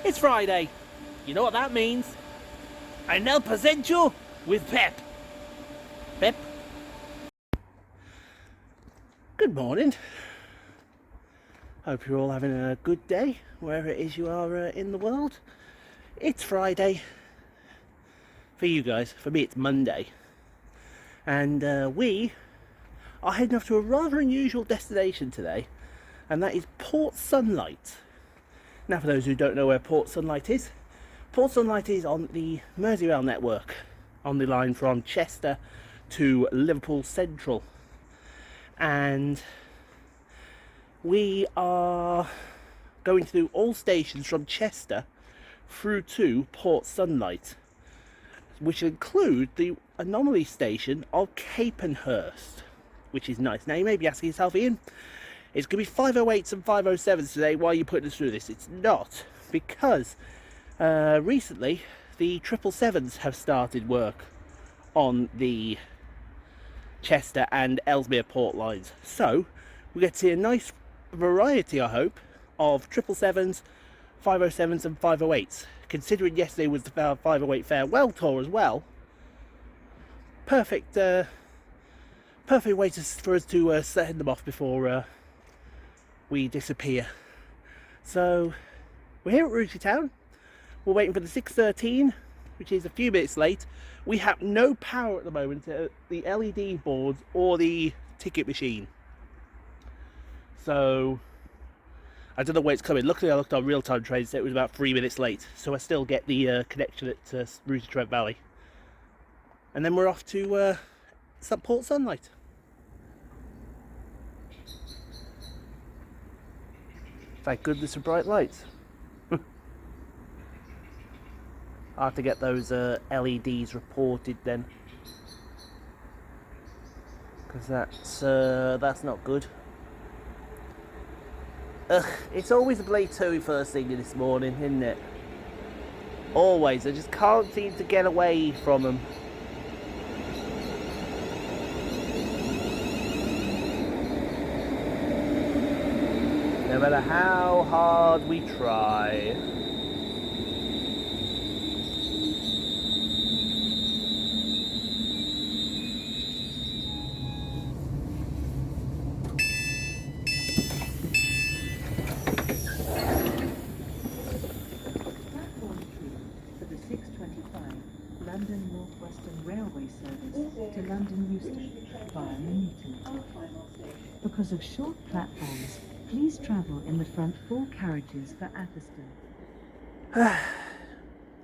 It's Friday. You know what that means? I now present you with Pep. Pep. Good morning. Hope you're all having a good day, wherever it is you are in the world. It's Friday. For you guys, for me it's Monday. And we are heading off to a rather unusual destination today, and that is Port Sunlight. Now, for those who don't know where Port Sunlight is on the Merseyrail network, on the line from Chester to Liverpool Central. And we are going to do all stations from Chester through to Port Sunlight, which include the anomaly station of Capenhurst, which is nice. Now you may be asking yourself, Ian, it's going to be 508s and 507s today. Why are you putting us through this? It's not, because recently the 777s have started work on the Chester and Ellesmere port lines. So we get to see a nice variety, I hope, of 777s, 507s and 508s. Considering yesterday was the 508 farewell tour as well, perfect way for us to send them off before we disappear. So we're here at Rooty Town. We're waiting for the 6:13, which is a few minutes late. We have no power at the moment at the LED boards or the ticket machine. So I don't know where it's coming. Luckily I looked on real-time trains, so it was about 3 minutes late. So I still get the connection at Rooty Trent Valley. And then we're off to Port Sunlight. Thank goodness for bright lights. I have to get those LEDs reported then, because that's not good. Ugh, it's always a Blade 2 first thing this morning, isn't it? Always. I just can't seem to get away from them. No matter how hard we try. London North Western Railway service to London Euston via Newton. Because of short platforms, please travel in the front 4 carriages for Atherstone.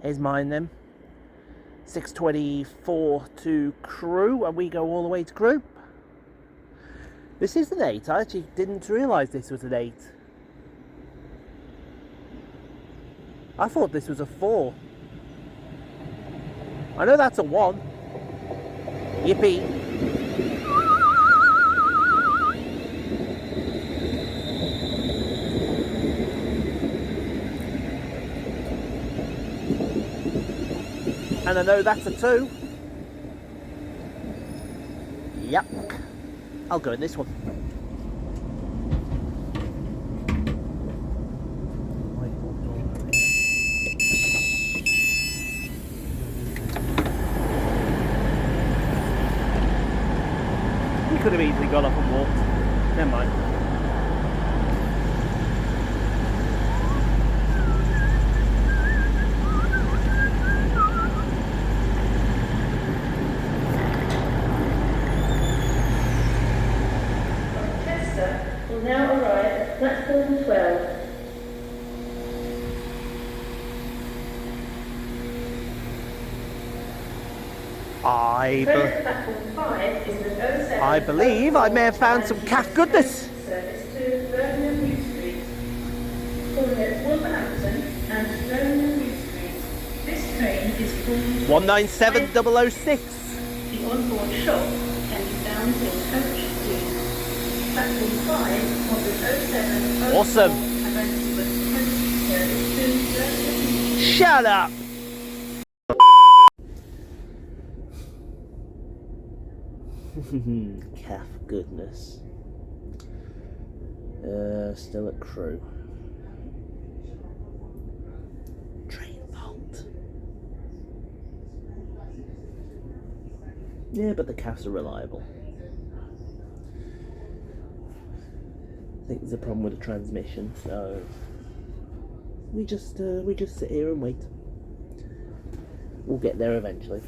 Here's mine then. 6:24 to Crewe, and we go all the way to Crewe. This is an 8. I actually didn't realise this was an 8. I thought this was a 4. I know that's a 1. Yippee. And I know that's a 2. Yep. I'll go in this one. Could have easily got up and walked. Never mind. Chester will now arrive at platform 12. I believe I may have found some calf goodness. Service to Birmingham New Street. Calling at Wolverhampton and Birmingham New Street. This train is called 197006. The onboard shop can be found in coach 2. Platform 5 was 07. Awesome. And then was coach service to Birmingham New Street. Shut up. Calf goodness. Still at Crewe. Yeah, but the CAFs are reliable. I think there's a problem with the transmission, so we just sit here and wait. We'll get there eventually.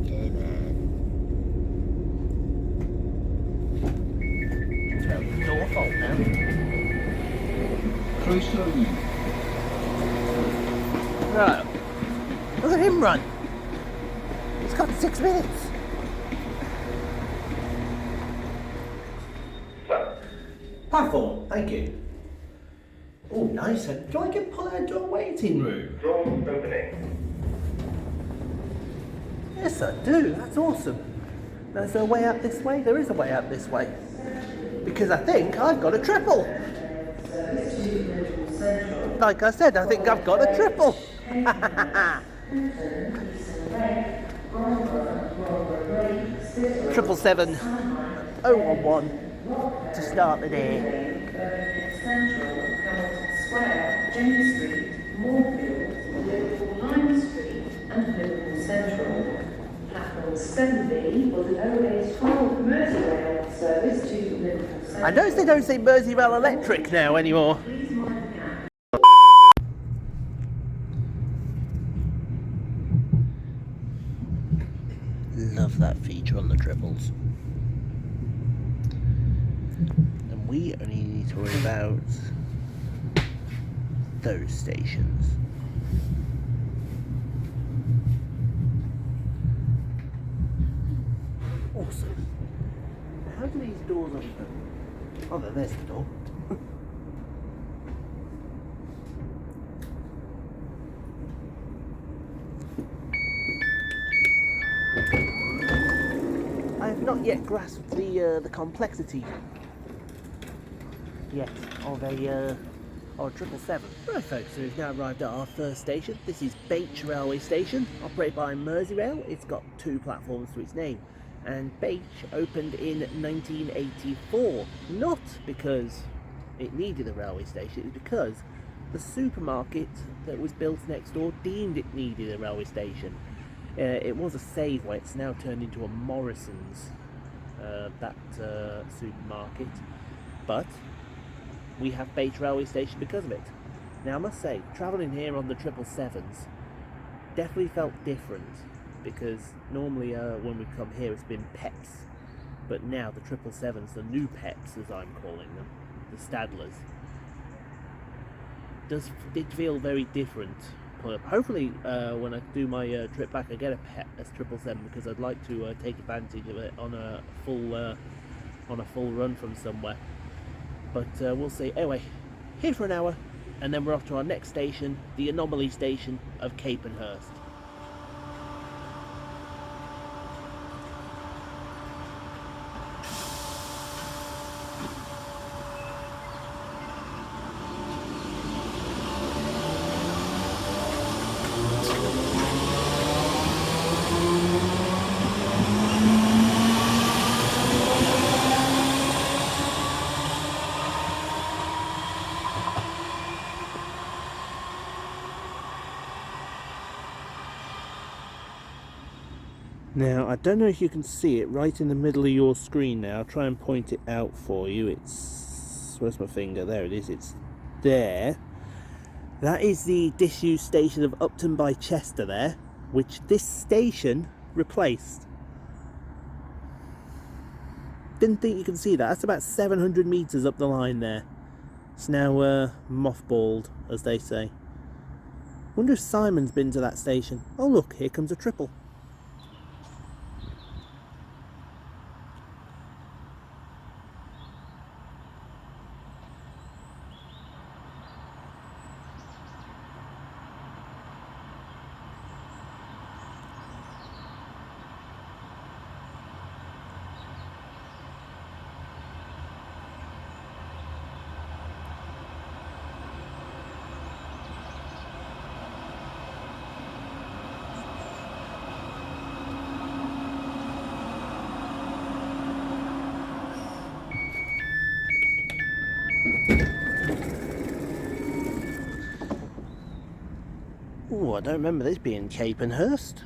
Yeah, man. It's your fault now. Close slowly. Right. Look at him run. He's got 6 minutes. Platform, thank you. Oh, nice. Do I get pulled out to a waiting room? Door opening. Yes, I do. That's awesome. There's a way out this way? There is a way out this way. Because I think I've got a triple. Like I said, I think I've got a triple. 777 011 to start the day. Central, Hamilton Square, James Street, Moorfield, Liverpool Line Street, and Liverpool Central. Platform 7B was an 0812 Merseyrail service to Liverpool Central. I notice they don't say Merseyrail Electric now anymore. Please mind the gap. Love that feature on the triples. And we only need to worry about those stations. Awesome. How do these doors open? Oh, there's the door. I have not yet grasped the complexity yet of a 777. Right folks, so we've now arrived at our first station. This is Bache Railway Station, operated by Merseyrail. It's got 2 platforms to its name. And Bache opened in 1984, not because it needed a railway station, it's because the supermarket that was built next door deemed it needed a railway station. It was a Safeway, it's now turned into a Morrison's, that supermarket, but we have Bache Railway Station because of it. Now I must say, travelling here on the 777s definitely felt different, because normally when we come here it's been Peps, but now the 777s, the new Peps as I'm calling them, the Stadlers, did feel very different. Hopefully when I do my trip back I get a Pep S777, because I'd like to take advantage of it on a full run from somewhere, but we'll see. Anyway, here for an hour and then we're off to our next station, the anomaly station of Capenhurst. Now, I don't know if you can see it right in the middle of your screen now. I'll try and point it out for you. It's... where's my finger? There it is. It's there. That is the disused station of Upton by Chester there, which this station replaced. Didn't think you can see that. That's about 700 metres up the line there. It's now mothballed, as they say. Wonder if Simon's been to that station. Oh look, here comes a triple. I don't remember this being Capenhurst.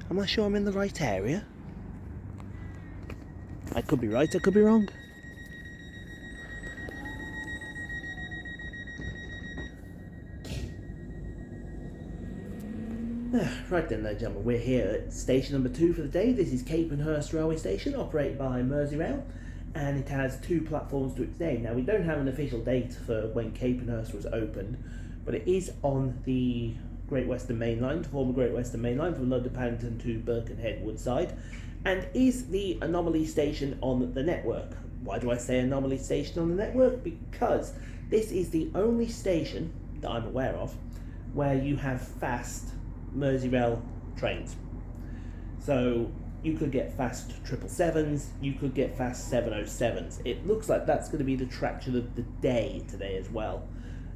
Am I sure I'm in the right area? I could be right, I could be wrong. Right then, ladies and gentlemen, we're here at station number 2 for the day. This is Capenhurst railway station, operated by Merseyrail, and it has 2 platforms to its name. Now, we don't have an official date for when Capenhurst was opened, but it is on the Great Western Main Line, the former Great Western Main Line from London Paddington to Birkenhead Woodside, and is the anomaly station on the network. Why do I say anomaly station on the network? Because this is the only station that I'm aware of where you have fast Merseyrail trains. So you could get fast 777s, you could get fast 707s. It looks like that's going to be the attraction of the day today as well.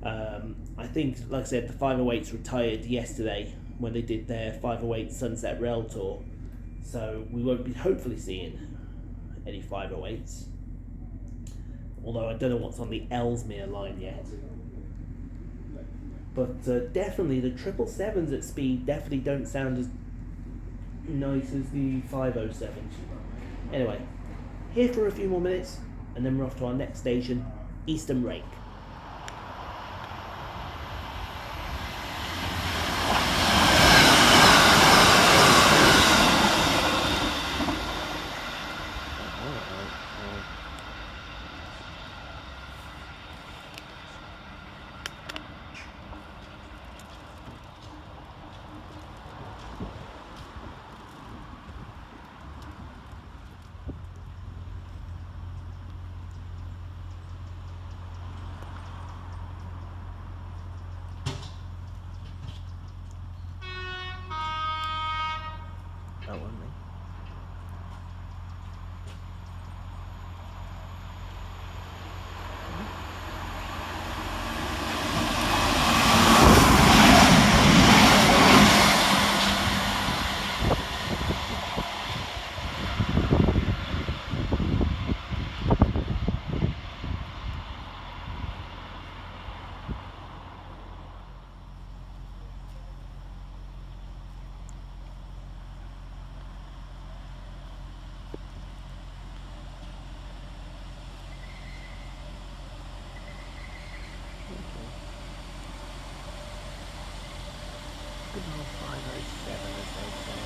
I think, like I said, the 508s retired yesterday when they did their 508 Sunset Rail Tour. So we won't be hopefully seeing any 508s. Although I don't know what's on the Ellesmere line yet. But definitely the 777s at speed definitely don't sound as nice as the 507s. Anyway, here for a few more minutes, and then we're off to our next station, Eastham Rake. That one, mate. Good old 507, as they say.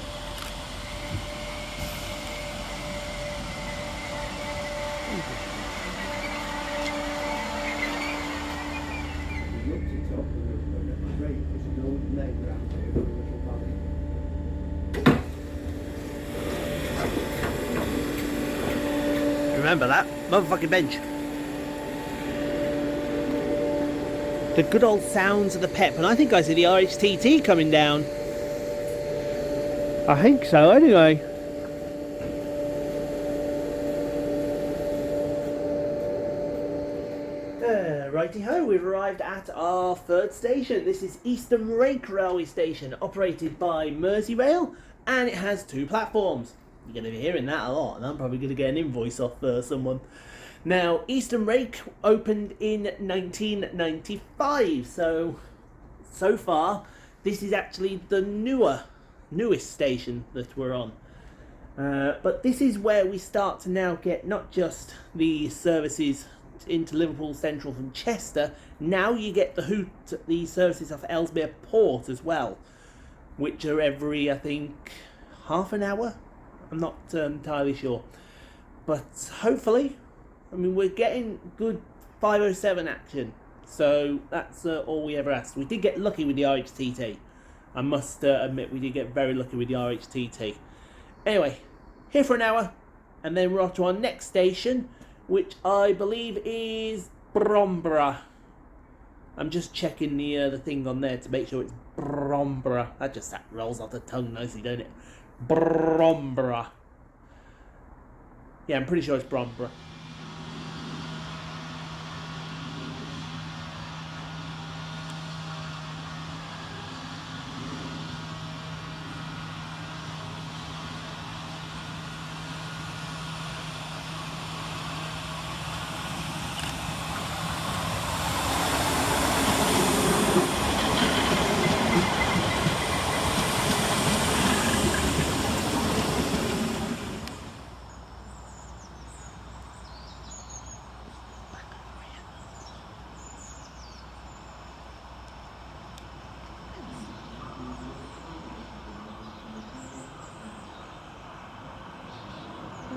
We looked it up and it was great. There's an old leg around here for a little valley. Remember that motherfucking bench. The good old sounds of the pep, and I think I see the RHTT coming down. I think so, anyway. Righty-ho, we've arrived at our 3rd station. This is Eastham Rake railway station, operated by Merseyrail, and it has 2 platforms. You're going to be hearing that a lot, and I'm probably going to get an invoice off someone. Now, Eastham Rake opened in 1995, so far this is actually the newest station that we're on. But this is where we start to now get not just the services into Liverpool Central from Chester, now you get the services off Ellesmere Port as well, which are every, I think, half an hour. I'm not entirely sure, but hopefully, I mean, we're getting good 507 action, so that's all we ever asked. We did get lucky with the RHTT. I must admit, we did get very lucky with the RHTT. Anyway, here for an hour, and then we're off to our next station, which I believe is Bromborough. I'm just checking the thing on there to make sure it's Bromborough. That rolls off the tongue nicely, don't it? Bromborough. Yeah, I'm pretty sure it's Bromborough.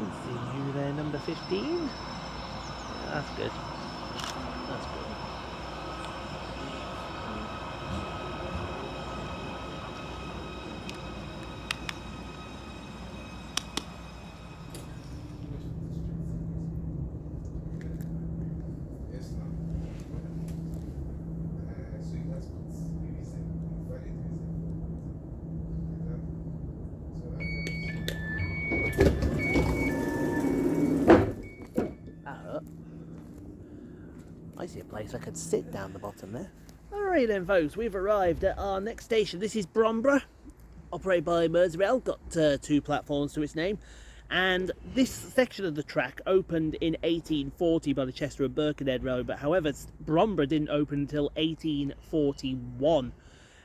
See you there, number 15. Yeah, that's good. That's good. I see a place I could sit down the bottom there. Alright then folks, we've arrived at our next station. This is Bromborough, operated by Merseyrail, got 2 platforms to its name. And this section of the track opened in 1840 by the Chester and Birkenhead Railway, but however, Bromborough didn't open until 1841.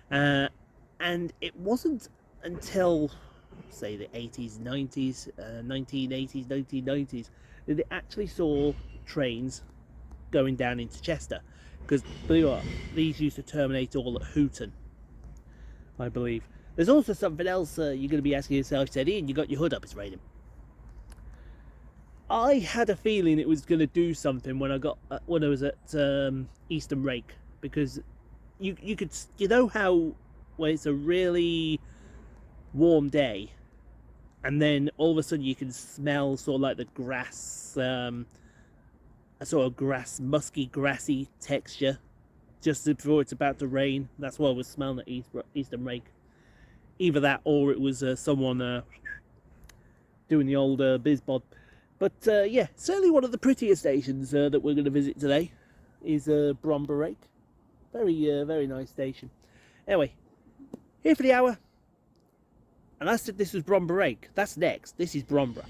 And it wasn't until, say, the 80s, 90s, 1980s, 1990s, that it actually saw trains going down into Chester, because believe it or not, these used to terminate all at Hooton, I believe. There's also something else you're going to be asking yourself. Said, Ian, you got your hood up, it's raining. I had a feeling it was going to do something when I was at Eastham Rake, because you know how when it's a really warm day and then all of a sudden you can smell sort of like the grass, a sort of musky, grassy texture just before it's about to rain. That's what I was smelling at Eastham Rake. Either that or it was someone doing the old bizbod. But yeah, certainly one of the prettier stations that we're going to visit today is Bromborough Rake. Very nice station. Anyway, here for the hour. And I said this was Bromborough Rake. That's next. This is Bromborough.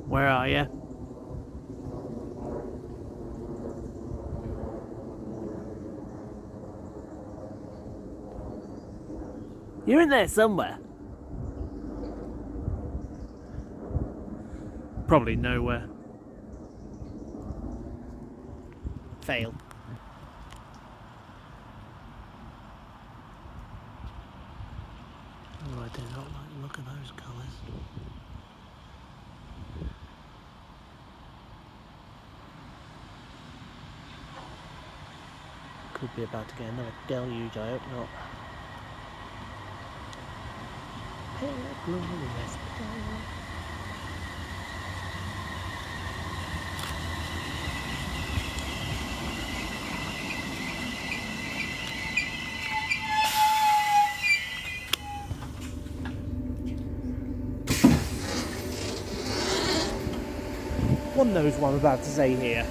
Where are you? You're in there somewhere. Probably nowhere. Fail. Oh, I do not like the look of those colours. Could be about to get another deluge, I hope not. Glorious. One knows what I'm about to say here.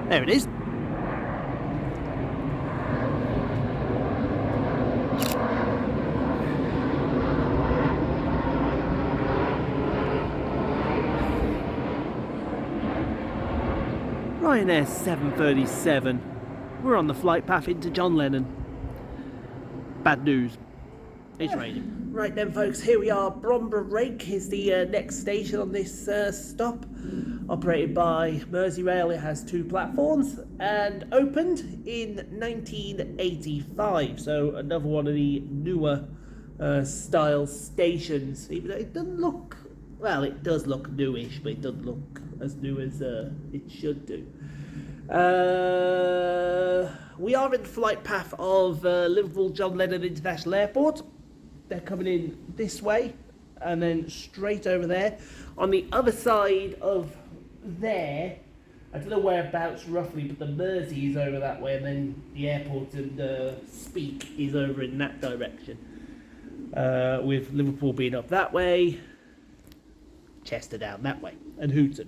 There it is. Ryanair 737. We're on the flight path into John Lennon. Bad news. It's raining. Right then folks, here we are. Bromborough Rake is the next station on this stop. Operated by Merseyrail. It has 2 platforms and opened in 1985. So another one of the newer style stations. Even though it doesn't look, well, it does look newish, but it doesn't look as new as it should do. We are in the flight path of Liverpool John Lennon International Airport. They're coming in this way and then straight over there. On the other side of there, I don't know whereabouts roughly, but the Mersey is over that way, and then the airport and Speak is over in that direction. With Liverpool being up that way, Chester down that way, and Hooton.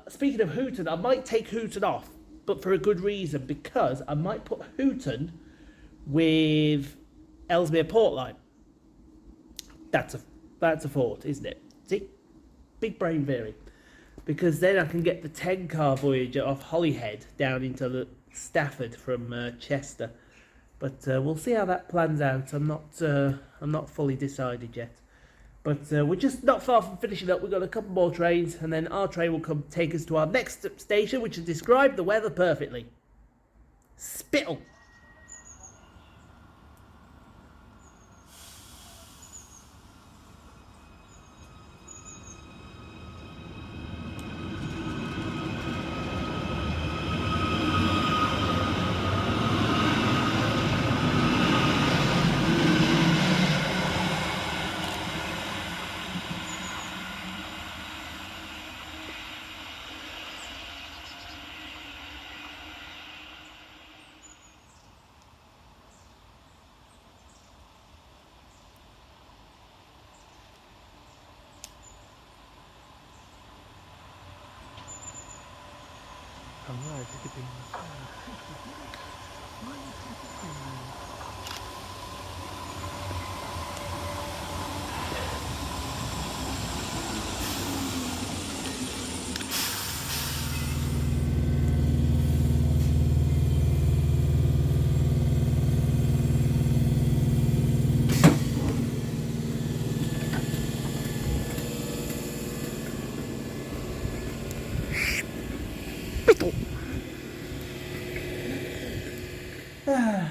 Speaking of Hooton, I might take Hooton off, but for a good reason, because I might put Hooton with Ellesmere Port Line. That's a thought, isn't it? See? Big brain theory. Because then I can get the 10-car Voyager off Holyhead down into Stafford from Chester. But we'll see how that plans out. I'm not fully decided yet. But we're just not far from finishing up. We've got a couple more trains, and then our train will come take us to our next station, which has described the weather perfectly. Spital.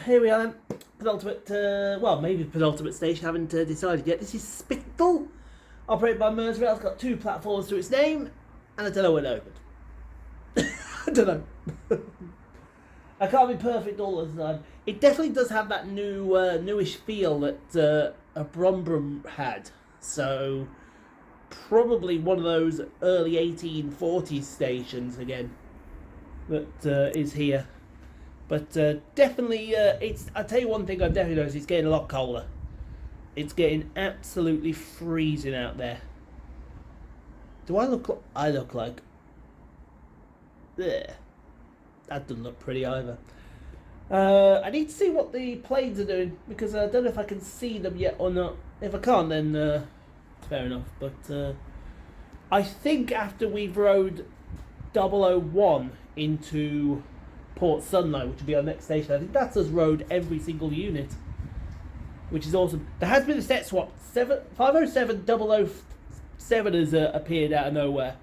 Here we are then. Penultimate, well, maybe penultimate station, haven't decided yet. This is Spital, operated by Merseyrail. It's got 2 platforms to its name, and I don't know when it opened. I don't know. I can't be perfect all the time. It definitely does have that newish feel that a Brombrough had. So, probably one of those early 1840s stations again that is here. But definitely, I'll tell you one thing I've definitely noticed, it's getting a lot colder. It's getting absolutely freezing out there. Do I look like... Ugh. That doesn't look pretty either. I need to see what the planes are doing, because I don't know if I can see them yet or not. If I can't, then fair enough. But I think after we've rode 001 into Port Sunlight, which will be our next station, I think that's us rode every single unit, which is awesome. There has been a set swap. 507 007 has appeared out of nowhere.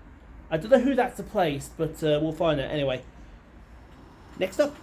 I don't know who that's replaced, but we'll find out anyway. Next up.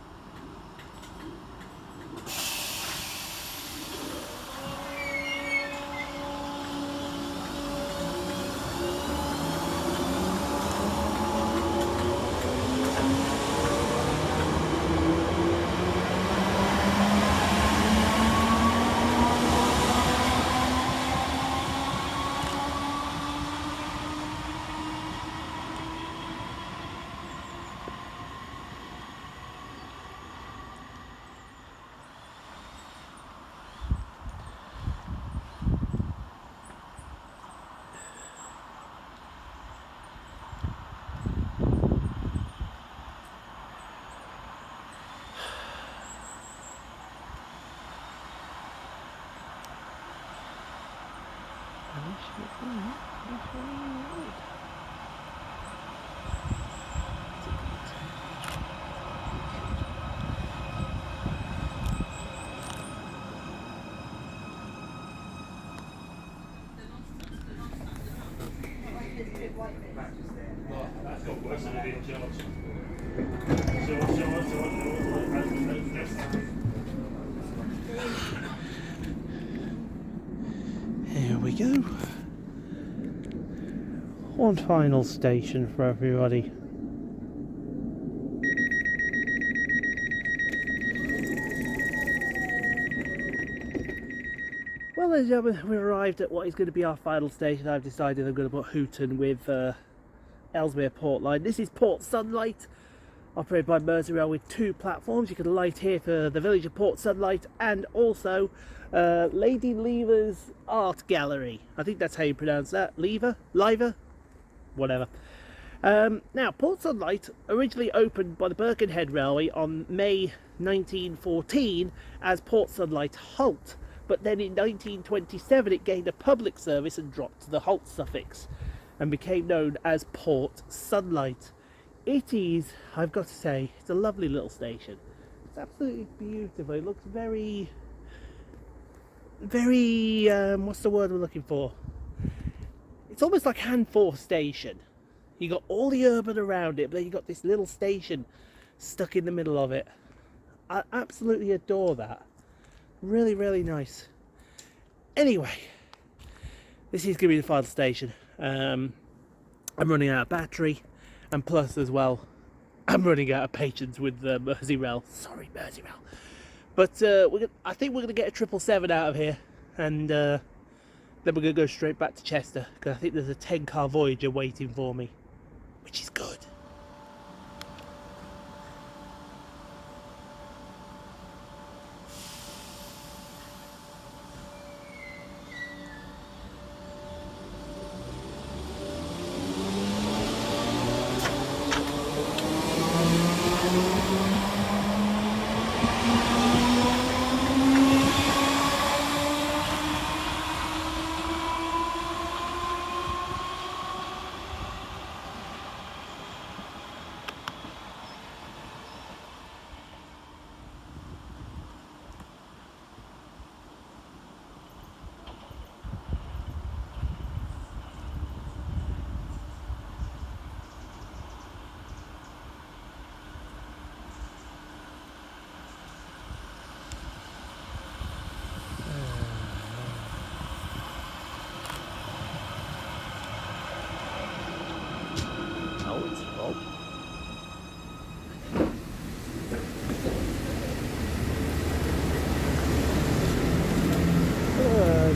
Here we go. One final station for everybody. Well, ladies and gentlemen, we arrived at what is going to be our final station. I've decided I'm going to put Hooton with Ellesmere Port Line. This is Port Sunlight, operated by Merseyrail, with 2 platforms. You can alight here for the village of Port Sunlight and also Lady Lever's Art Gallery. I think that's how you pronounce that. Liver? Whatever. Now, Port Sunlight originally opened by the Birkenhead Railway on May 1914 as Port Sunlight Halt, but then in 1927 it gained a public service and dropped the Halt suffix and became known as Port Sunlight. It is, I've got to say, it's a lovely little station. It's absolutely beautiful. It looks very, what's the word I'm looking for? It's almost like Handforth Station. You got all the urban around it, but then you got this little station stuck in the middle of it. I absolutely adore that. Really, really nice. Anyway, this is going to be the final station. I'm running out of battery, and plus as well, I'm running out of patience with Merseyrail. Sorry, Merseyrail. But I think we're going to get a 777 out of here, and then we're going to go straight back to Chester, because I think there's a 10-car Voyager waiting for me, which is good.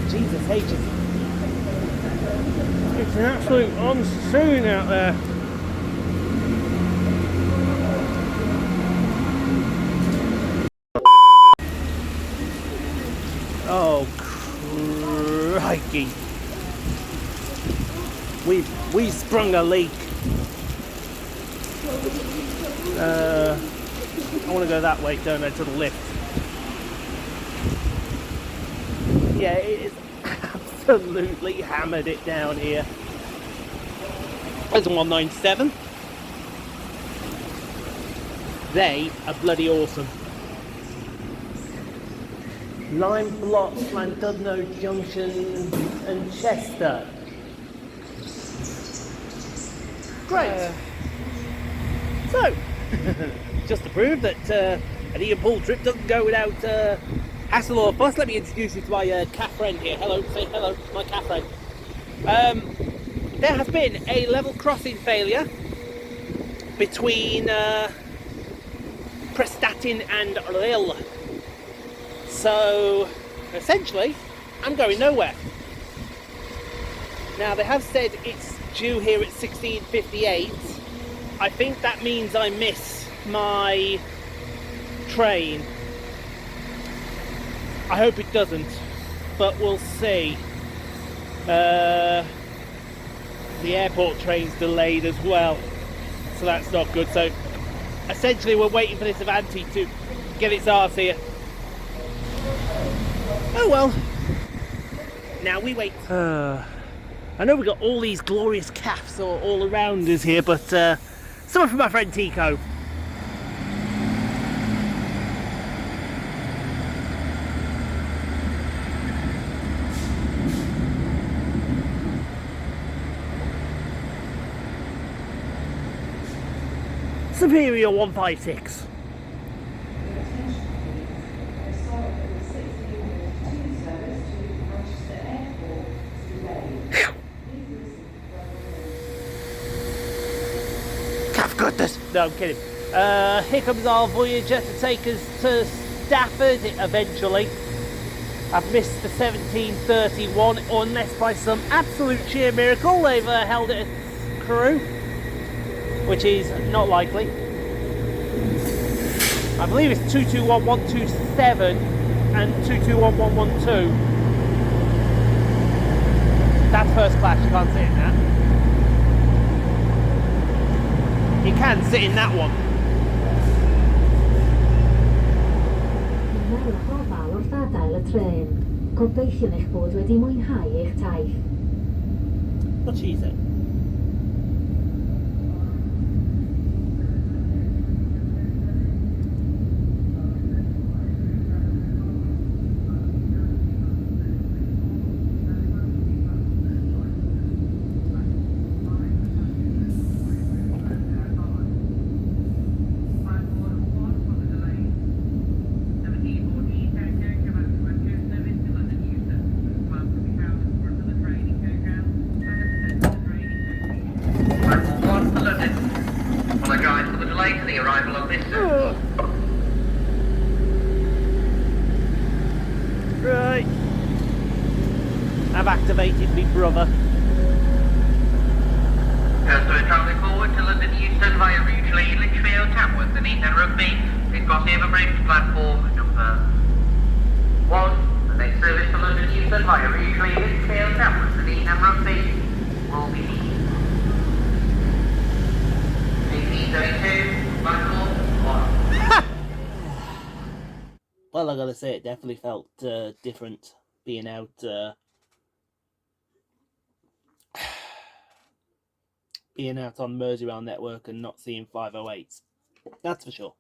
Jesus H. It's an absolute monsoon out there. Oh crikey. We sprung a leak. I want to go that way, don't I, to the lift. Yeah, it is absolutely hammered it down here. There's a 197. They are bloody awesome. Lime Blocks, Llandudno Junction and Chester. Great. So, just to prove that an Ian Poole trip doesn't go without hassle or fuss, let me introduce you to my cat friend here. Hello, say hello, my cat friend. There has been a level crossing failure between Prestatyn and Wirral. So, essentially, I'm going nowhere. Now, they have said it's due here at 16:58. I think that means I miss my train. I hope it doesn't, but we'll see. The airport train's delayed as well, so that's not good. So, essentially, we're waiting for this Avanti to get its arse here. Oh well. Now we wait. I know we've got all these glorious calves all around us here, but something from my friend Tico. Superior 156. Goodness. No, I'm kidding. Here comes our Voyager to take us to Stafford eventually. I've missed the 17:31, unless by some absolute sheer miracle they've held it as crew. which is not likely. I believe it's 221127 and 221112. That's first class, you can't sit in that. You can sit in that one. Wnewch ofal wrth adael y tren. Gobeithio eich bod wedi mwynhau eich taith. What's she say? Right. I've activated me brother. Customer travelling forward to London Euston via Rugeley, Lichfield, Tamworth and Eastham Rugby. Please cross over bridge platform number 1. The next service to London Euston via Rugeley, Lichfield, Tamworth and Eastham Rugby will be 1832, platform 1. Well, I gotta say, it definitely felt different being out on Merseyrail network and not seeing 508s. That's for sure.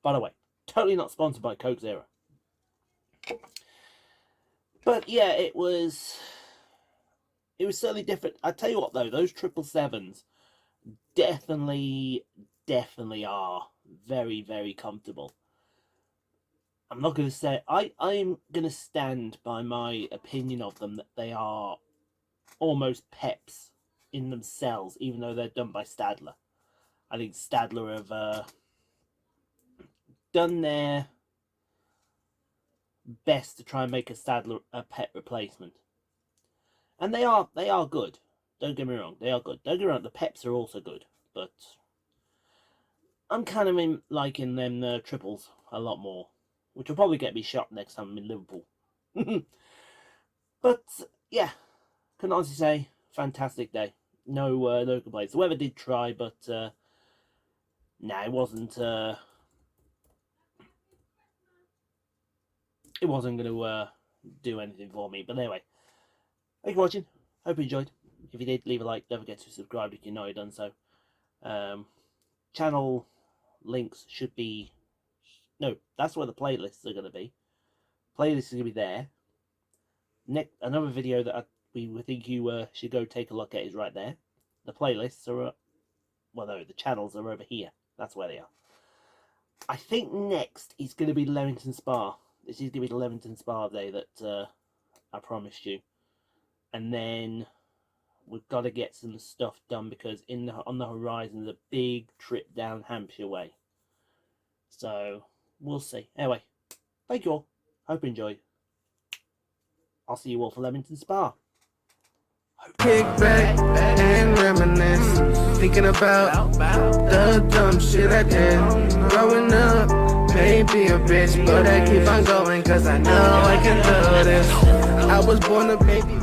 By the way, totally not sponsored by Coke Zero. But yeah, it was certainly different. I tell you what though, those 777s definitely are very, very comfortable. I'm not going to say, I'm going to stand by my opinion of them that they are almost peps in themselves, even though they're done by Stadler. I think Stadler have done their best to try and make a Stadler a pep replacement. And they are good. Don't get me wrong, they are good. Don't get me wrong, the peps are also good, but I'm kind of liking them triples a lot more, which will probably get me shot next time I'm in Liverpool. But yeah, can honestly say, fantastic day. No complaints. The weather did try, but nah, it wasn't going to do anything for me. But anyway, thank you for watching. Hope you enjoyed. If you did, leave a like. Don't forget to subscribe if you know you've done so. Channel links should be... No, that's where the playlists are going to be. Playlists are going to be there. Another video that we think you should go take a look at is right there. The playlists are... well, no, the channels are over here. That's where they are. I think next is going to be Leamington Spa. This is going to be the Leamington Spa day that I promised you. And then we've got to get some stuff done because on the horizon is a big trip down Hampshire way. So we'll see. Anyway, thank you all. Hope you enjoyed. I'll see you all for Leamington Spa. Kick back and reminisce, thinking about the dumb shit I did. Growing up, maybe a bitch, but I keep on going cause I know I can do this. I was born a baby.